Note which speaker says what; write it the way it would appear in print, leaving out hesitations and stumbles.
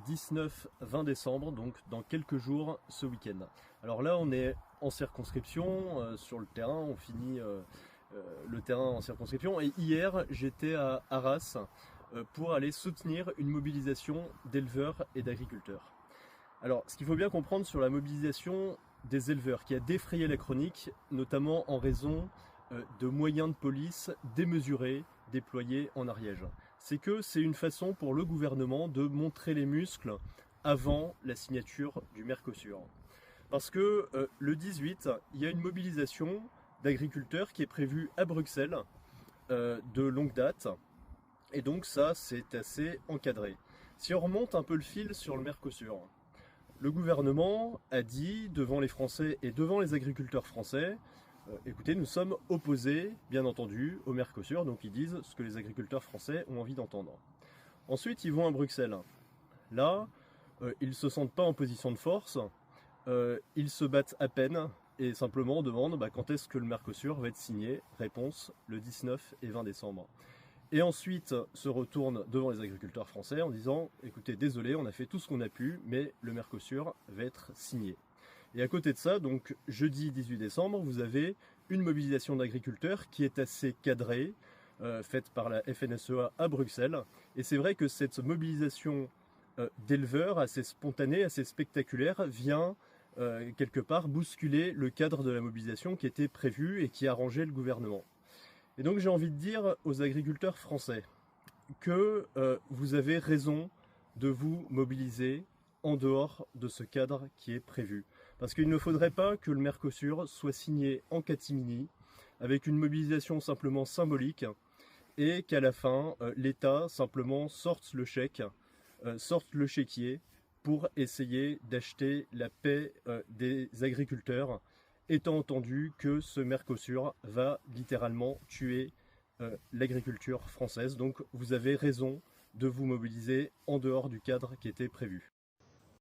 Speaker 1: 19-20 décembre, donc dans quelques jours ce week-end. Alors là, on est en circonscription, sur le terrain, on finit le terrain en circonscription. Et hier, j'étais à Arras pour aller soutenir une mobilisation d'éleveurs et d'agriculteurs. Alors, ce qu'il faut bien comprendre sur la mobilisation des éleveurs, qui a défrayé la chronique, notamment en raison de moyens de police démesurés déployés en Ariège, c'est que c'est une façon pour le gouvernement de montrer les muscles avant la signature du Mercosur. Parce que le 18, il y a une mobilisation d'agriculteurs qui est prévue à Bruxelles de longue date, et donc ça, c'est assez encadré. Si on remonte un peu le fil sur le Mercosur, le gouvernement a dit devant les Français et devant les agriculteurs français, écoutez, nous sommes opposés, bien entendu, au Mercosur, donc ils disent ce que les agriculteurs français ont envie d'entendre. Ensuite, ils vont à Bruxelles. Là, ils ne se sentent pas en position de force, ils se battent à peine et simplement demandent quand est-ce que le Mercosur va être signé. Réponse, le 19 et 20 décembre. Et ensuite se retournent devant les agriculteurs français en disant « Écoutez, désolé, on a fait tout ce qu'on a pu, mais le Mercosur va être signé ». Et à côté de ça, donc jeudi 18 décembre, vous avez une mobilisation d'agriculteurs qui est assez cadrée, faite par la FNSEA à Bruxelles. Et c'est vrai que cette mobilisation d'éleveurs assez spontanée, assez spectaculaire, vient quelque part bousculer le cadre de la mobilisation qui était prévu et qui arrangeait le gouvernement. Et donc j'ai envie de dire aux agriculteurs français que vous avez raison de vous mobiliser en dehors de ce cadre qui est prévu. Parce qu'il ne faudrait pas que le Mercosur soit signé en catimini, avec une mobilisation simplement symbolique, et qu'à la fin, l'État simplement sorte le chèque, sorte le chéquier, pour essayer d'acheter la paix des agriculteurs, étant entendu que ce Mercosur va littéralement tuer l'agriculture française. Donc vous avez raison de vous mobiliser en dehors du cadre qui était prévu.